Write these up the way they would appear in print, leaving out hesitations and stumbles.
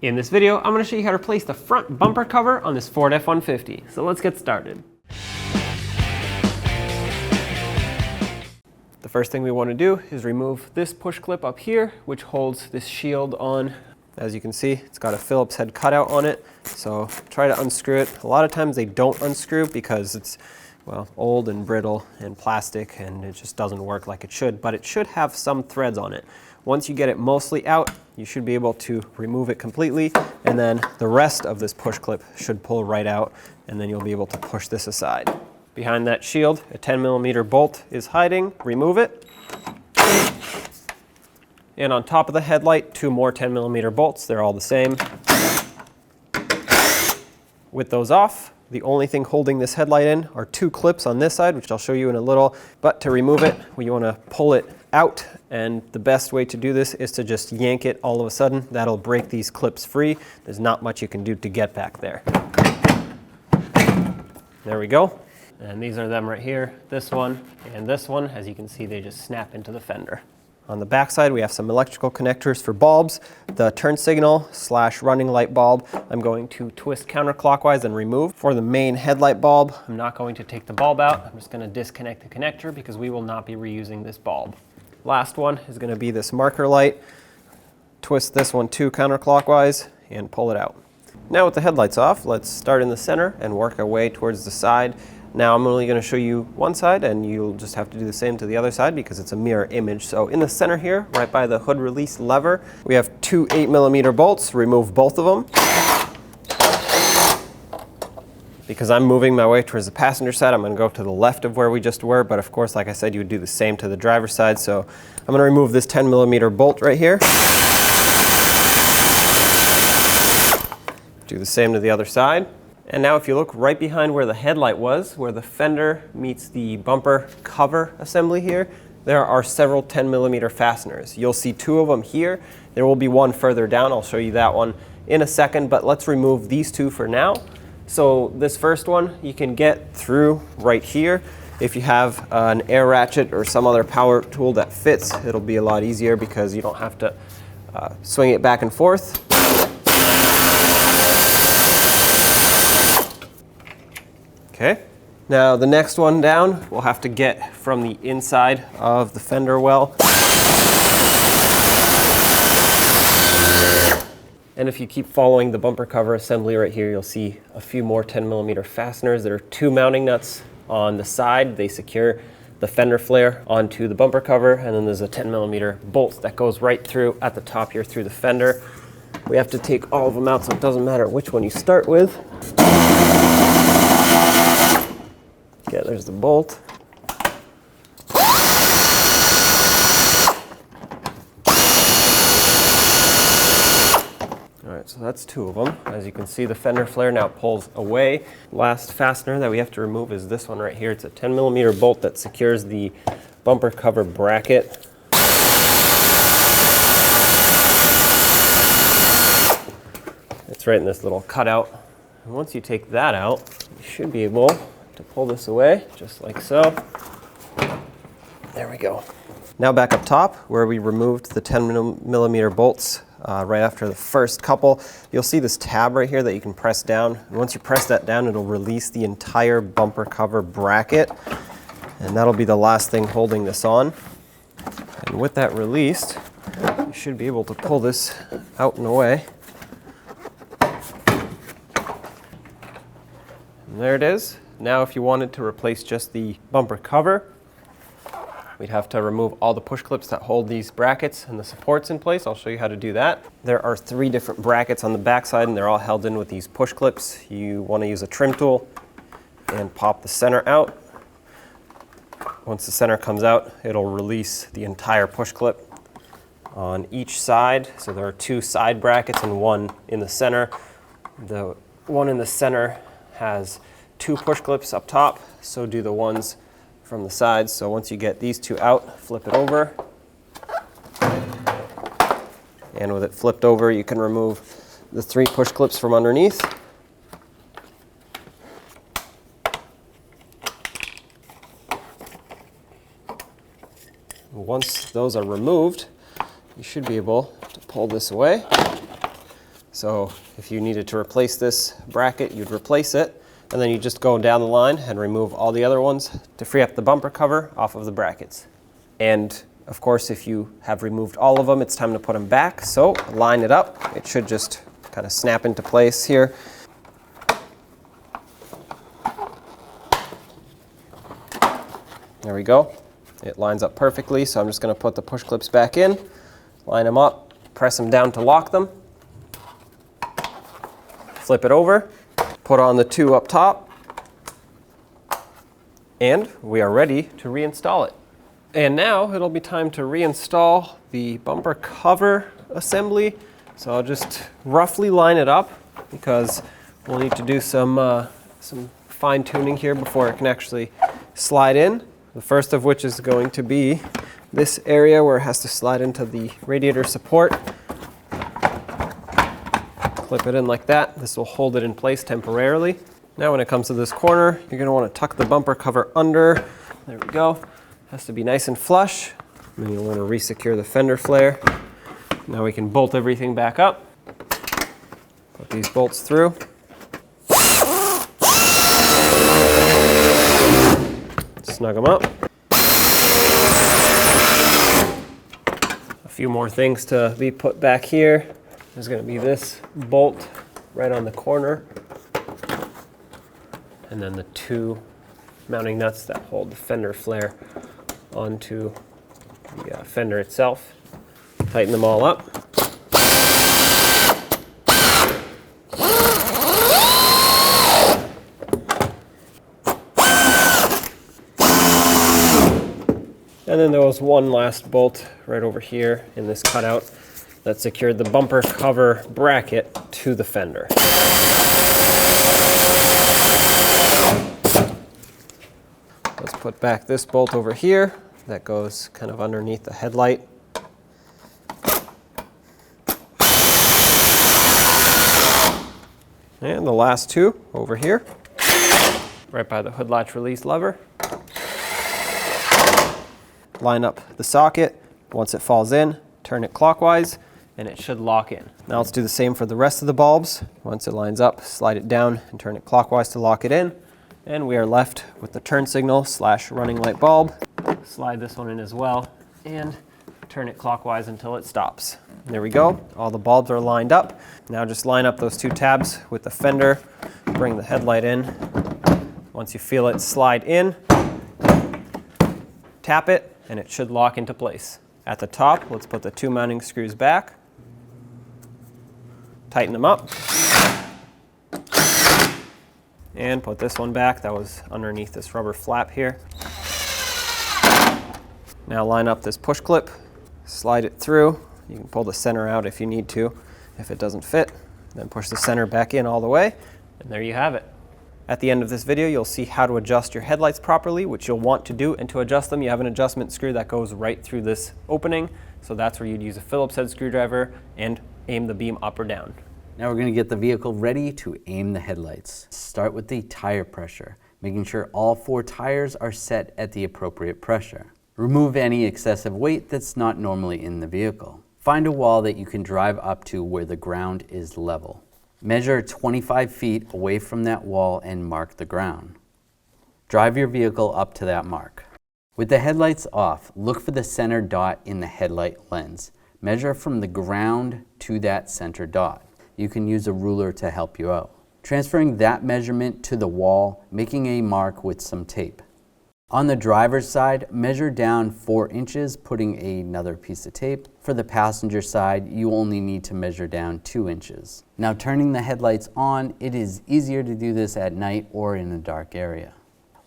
In this video, I'm going to show you how to replace the front bumper cover on this Ford F-150. So let's get started. The first thing we want to do is remove this push clip up here, which holds this shield on. As you can see, it's got a Phillips head cutout on it. So try to unscrew it. A lot of times they don't unscrew because it's, well, old and brittle and plastic and it just doesn't work like it should, but it should have some threads on it. Once you get it mostly out, you should be able to remove it completely, and then the rest of this push clip should pull right out, and then you'll be able to push this aside. Behind that shield, a 10mm bolt is hiding. Remove it. And on top of the headlight, 2 more 10mm bolts. They're all the same. With those off, the only thing holding this headlight in are 2 clips on this side, which I'll show you in a little. But to remove it, you want to pull it out, and the best way to do this is to just yank it all of a sudden. That'll break these clips free. There's not much you can do to get back there. There we go. And these are them right here, this one and this one. As you can see, they just snap into the fender. On the back side, we have some electrical connectors for bulbs. The turn signal / running light bulb, I'm going to twist counterclockwise and remove. For the main headlight bulb, I'm not going to take the bulb out. I'm just going to disconnect the connector because we will not be reusing this bulb. Last one is going to be this marker light. Twist this one too counterclockwise and pull it out. Now with the headlights off, let's start in the center and work our way towards the side. Now I'm only going to show you one side, and you'll just have to do the same to the other side because it's a mirror image. So in the center here, right by the hood release lever, we have 2 8mm bolts. Remove both of them. Because I'm moving my way towards the passenger side, I'm going to go to the left of where we just were, but of course, like I said, you would do the same to the driver's side. So I'm going to remove this 10mm bolt right here. Do the same to the other side. And now if you look right behind where the headlight was, where the fender meets the bumper cover assembly here, there are several 10mm fasteners. You'll see 2 of them here. There will be one further down. I'll show you that one in a second, but let's remove these 2 for now. So this first one you can get through right here. If you have an air ratchet or some other power tool that fits, it'll be a lot easier because you don't have to swing it back and forth. Okay, now the next one down we'll have to get from the inside of the fender well. And if you keep following the bumper cover assembly right here, you'll see a few more 10mm fasteners. There are 2 mounting nuts on the side. They secure the fender flare onto the bumper cover, and then there's a 10mm bolt that goes right through at the top here through the fender. We have to take all of them out, so it doesn't matter which one you start with. Okay, there's the bolt. All right, so that's 2 of them. As you can see, the fender flare now pulls away. Last fastener that we have to remove is this one right here. It's a 10mm bolt that secures the bumper cover bracket. It's right in this little cutout. And once you take that out, you should be able to pull this away, just like so. There we go. Now back up top, where we removed the 10mm bolts right after the first couple, you'll see this tab right here that you can press down. And once you press that down, it'll release the entire bumper cover bracket, and that'll be the last thing holding this on. And with that released, you should be able to pull this out and away. And there it is. Now if you wanted to replace just the bumper cover, we'd have to remove all the push clips that hold these brackets and the supports in place. I'll show you how to do that. There are 3 different brackets on the back side, and they're all held in with these push clips. You want to use a trim tool and pop the center out. Once the center comes out, it'll release the entire push clip on each side. So there are 2 side brackets and 1 in the center. The one in the center has 2 push clips up top, so do the ones from the sides. So once you get these 2 out, flip it over. And with it flipped over, you can remove the 3 push clips from underneath. Once those are removed, you should be able to pull this away. So if you needed to replace this bracket, you'd replace it, and then you just go down the line and remove all the other ones to free up the bumper cover off of the brackets. And of course, if you have removed all of them, it's time to put them back. So line it up. It should just kind of snap into place here. There we go. It lines up perfectly, so I'm just going to put the push clips back in, line them up, press them down to lock them, flip it over, put on the two up top, and we are ready to reinstall it. And now it'll be time to reinstall the bumper cover assembly. So I'll just roughly line it up because we'll need to do some fine tuning here before it can actually slide in. The first of which is going to be this area where it has to slide into the radiator support. Clip it in like that. This will hold it in place temporarily. Now when it comes to this corner, you're going to want to tuck the bumper cover under. There we go. Has to be nice and flush. And then you'll want to resecure the fender flare. Now we can bolt everything back up. Put these bolts through. Snug them up. A few more things to be put back here. There's going to be this bolt right on the corner, and then the two mounting nuts that hold the fender flare onto the fender itself. Tighten them all up. And then there was one last bolt right over here in this cutout that secured the bumper cover bracket to the fender. Let's put back this bolt over here that goes kind of underneath the headlight. And the last two over here, right by the hood latch release lever. Line up the socket. Once it falls in, turn it clockwise, and it should lock in. Now let's do the same for the rest of the bulbs. Once it lines up, slide it down and turn it clockwise to lock it in. And we are left with the turn signal / running light bulb. Slide this one in as well, and turn it clockwise until it stops. There we go. All the bulbs are lined up. Now just line up those two tabs with the fender. Bring the headlight in. Once you feel it slide in, tap it, and it should lock into place. At the top, let's put the two mounting screws back. Tighten them up. And put this one back. That was underneath this rubber flap here. Now line up this push clip, slide it through. You can pull the center out if you need to, if it doesn't fit. Then push the center back in all the way, and there you have it. At the end of this video, you'll see how to adjust your headlights properly, which you'll want to do. And to adjust them, you have an adjustment screw that goes right through this opening. So that's where you'd use a Phillips head screwdriver and aim the beam up or down. Now we're going to get the vehicle ready to aim the headlights. Start with the tire pressure, making sure all 4 tires are set at the appropriate pressure. Remove any excessive weight that's not normally in the vehicle. Find a wall that you can drive up to where the ground is level. Measure 25 feet away from that wall and mark the ground. Drive your vehicle up to that mark. With the headlights off, look for the center dot in the headlight lens. Measure from the ground to that center dot. You can use a ruler to help you out. Transferring that measurement to the wall, making a mark with some tape. On the driver's side, measure down 4 inches, putting another piece of tape. For the passenger side, you only need to measure down 2 inches. Now turning the headlights on, it is easier to do this at night or in a dark area.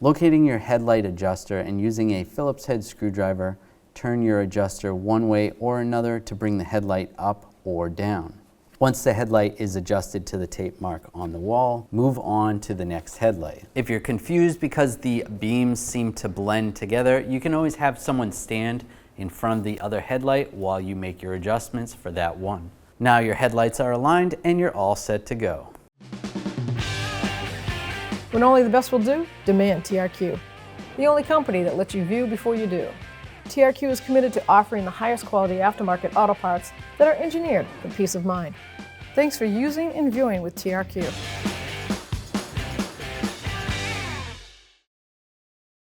Locating your headlight adjuster and using a Phillips head screwdriver, turn your adjuster one way or another to bring the headlight up or down. Once the headlight is adjusted to the tape mark on the wall, move on to the next headlight. If you're confused because the beams seem to blend together, you can always have someone stand in front of the other headlight while you make your adjustments for that one. Now your headlights are aligned and you're all set to go. When only the best will do, demand TRQ. The only company that lets you view before you do. TRQ is committed to offering the highest quality aftermarket auto parts that are engineered for peace of mind. Thanks for using and viewing with TRQ.